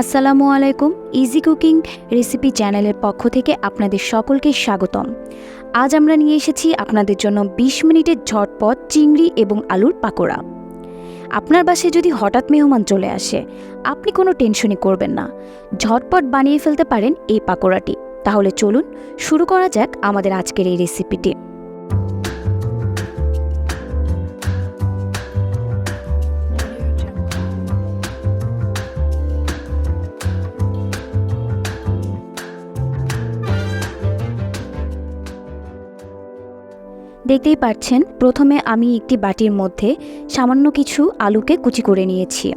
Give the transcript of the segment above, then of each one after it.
আসসালামু আলাইকুম। Easy cooking recipe চ্যানেলের পক্ষ থেকে আপনাদের সকলকে স্বাগতম। আজ আমরা নিয়ে এসেছি আপনাদের জন্য ২০ মিনিটের ঝটপট চিংড়ি এবং আলুর পাকোড়া। আপনার বাসায় যদি হঠাৎ মেহমান চলে আসে, আপনি কোনো টেনশনই করবেন না, ঝটপট বানিয়ে ফেলতে পারেন এই পাকোড়াটি। তাহলে চলুন শুরু করা যাক আমাদের আজকের এই রেসিপিটি। দেখতেই পাচ্ছেন, প্রথমে আমি একটি বাটির মধ্যে সামান্য কিছু আলুকে কুচি করে নিয়েছি।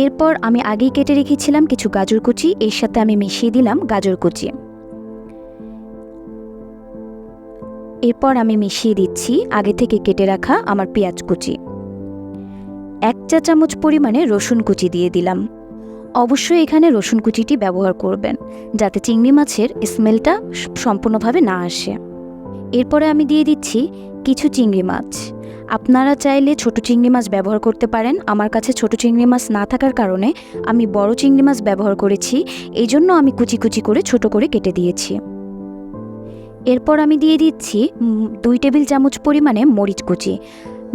এরপর আমি আগেই কেটে রেখেছিলাম কিছু গাজর কুচি, এর সাথে আমি মিশিয়ে দিলাম গাজর কুচি। এরপর আমি মিশিয়ে দিচ্ছি আগে থেকে কেটে রাখা আমার পেঁয়াজ কুচি। 1 চা চামচ পরিমাণে রসুন কুচি দিয়ে দিলাম। অবশ্যই এখানে রসুন কুচিটি ব্যবহার করবেন, যাতে চিংড়ি মাছের স্মেলটা সম্পূর্ণভাবে না আসে। এরপরে আমি দিয়ে দিচ্ছি কিছু চিংড়ি মাছ। আপনারা চাইলে ছোট চিংড়ি মাছ ব্যবহার করতে পারেন। আমার কাছে ছোট চিংড়ি মাছ না থাকার কারণে আমি বড় চিংড়ি মাছ ব্যবহার করেছি, এই জন্য আমি কুচি কুচি করে ছোট করে কেটে দিয়েছি। এরপর আমি দিয়ে দিচ্ছি 2 টেবিল চামচ পরিমাণে মরিচ কুচি।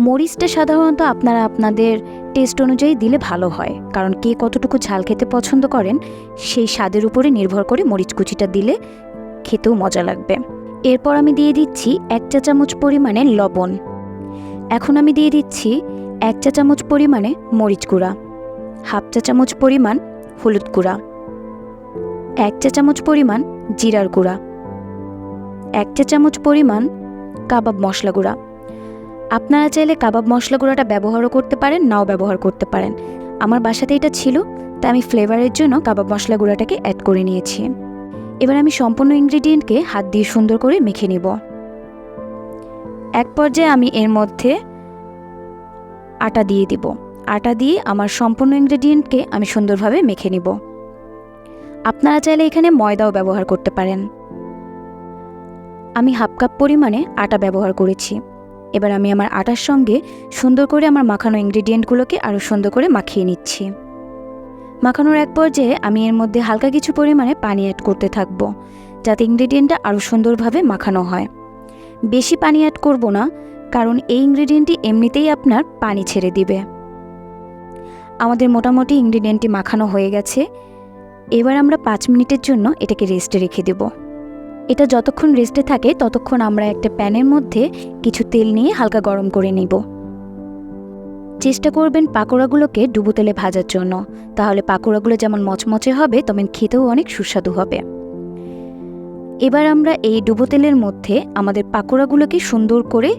মরিচটা সাধারণত আপনারা আপনাদের টেস্ট অনুযায়ী দিলে ভালো হয়, কারণ কে কতটুকু ঝাল খেতে পছন্দ করেন সেই স্বাদের উপরে নির্ভর করে মরিচ কুচিটা দিলে খেতেও মজা লাগবে। এরপর আমি দিয়ে দিচ্ছি 1 চা চামচ পরিমাণে লবণ। এখন আমি দিয়ে দিচ্ছি 1 চা চামচ পরিমাণে মরিচ গুঁড়া, 1/2 চা চামচ পরিমাণ হলুদ গুঁড়া, 1 চা চামচ পরিমাণ জিরার গুঁড়া, 1 চা চামচ পরিমাণ কাবাব মশলা গুঁড়া। আপনারা চাইলে কাবাব মশলা গুঁড়াটা ব্যবহারও করতে পারেন, নাও ব্যবহার করতে পারেন। আমার বাসাতে এটা ছিল, তাই আমি ফ্লেভারের জন্য কাবাব মশলা গুঁড়াটাকে অ্যাড করে নিয়েছি। এবার আমি সম্পূর্ণ ইনগ্রেডিয়েন্টকে হাত দিয়ে সুন্দর করে মেখে নিব। এক পর্যায়ে আমি এর মধ্যে আটা দিয়ে দিব। আটা দিয়ে আমার সম্পূর্ণ ইনগ্রেডিয়েন্টকে আমি সুন্দরভাবে মেখে নিব। আপনারা চাইলে এখানে ময়দাও ব্যবহার করতে পারেন। আমি 1/2 কাপ পরিমাণে আটা ব্যবহার করেছি। এবার আমি আমার আটার সঙ্গে সুন্দর করে আমার মাখানো ইনগ্রেডিয়েন্টগুলোকে আরও সুন্দর করে মাখিয়ে নিচ্ছি। মাখানোর এক পর্যায়ে আমি এর মধ্যে হালকা কিছু পরিমাণে পানি অ্যাড করতে থাকব, যাতে ইনগ্রেডিয়েন্টটা আরও সুন্দরভাবে মাখানো হয়। বেশি পানি অ্যাড করব না, কারণ এই ইনগ্রেডিয়েন্টটি এমনিতেই আপনার পানি ছেড়ে দিবে। আমাদের মোটামুটি ইনগ্রেডিয়েন্টটি মাখানো হয়ে গেছে। এবার আমরা 5 মিনিটের জন্য এটাকে রেস্টে রেখে দেব। এটা যতক্ষণ রেস্টে থাকে ততক্ষণ আমরা একটা প্যানের মধ্যে কিছু তেল নিয়ে হালকা গরম করে নেব। চেষ্টা করবেন পাকোড়াগুলোকে ডুবো তেলে ভাজার জন্য, তাহলে পাকোড়াগুলো যেমন মচমচে হবে তেমন খেতেও অনেক সুস্বাদু হবে। এবার আমরা এই ডুবো তেলের মধ্যে আমাদের পাকোড়াগুলোকে সুন্দর করে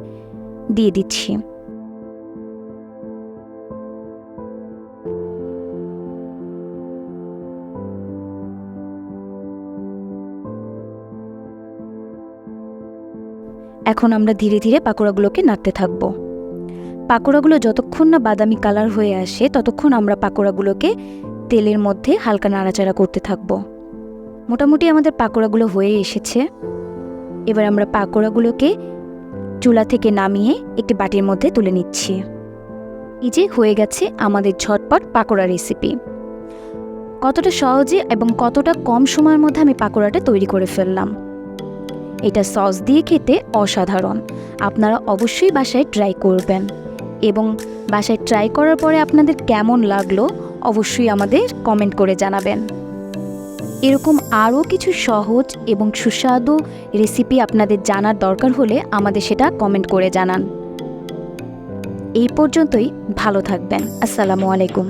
দিয়ে দিচ্ছি। এখন আমরা ধীরে ধীরে পাকোড়াগুলোকে নাড়তে থাকবো। পাকোড়াগুলো যতক্ষণ না বাদামি কালার হয়ে আসে ততক্ষণ আমরা পাকোড়াগুলোকে তেলের মধ্যে হালকা নাড়াচাড়া করতে থাকব। মোটামুটি আমাদের পাকোড়াগুলো হয়ে এসেছে। এবার আমরা পাকোড়াগুলোকে চুলা থেকে নামিয়ে একটি বাটির মধ্যে তুলে নিচ্ছি। এই যে হয়ে গেছে আমাদের ঝটপট পাকোড়া রেসিপি। কতটা সহজে এবং কতটা কম সময়ের মধ্যে আমি পাকোড়াটা তৈরি করে ফেললাম। এটা সস দিয়ে খেতে অসাধারণ। আপনারা অবশ্যই বাসায় ট্রাই করবেন, এবং বাসায় ট্রাই করার পরে আপনাদের কেমন লাগলো অবশ্যই আমাদের কমেন্ট করে জানাবেন। এরকম আরও কিছু সহজ এবং সুস্বাদু রেসিপি আপনাদের জানার দরকার হলে আমাদের সেটা কমেন্ট করে জানান। এই পর্যন্তই, ভালো থাকবেন। আসসালামু আলাইকুম।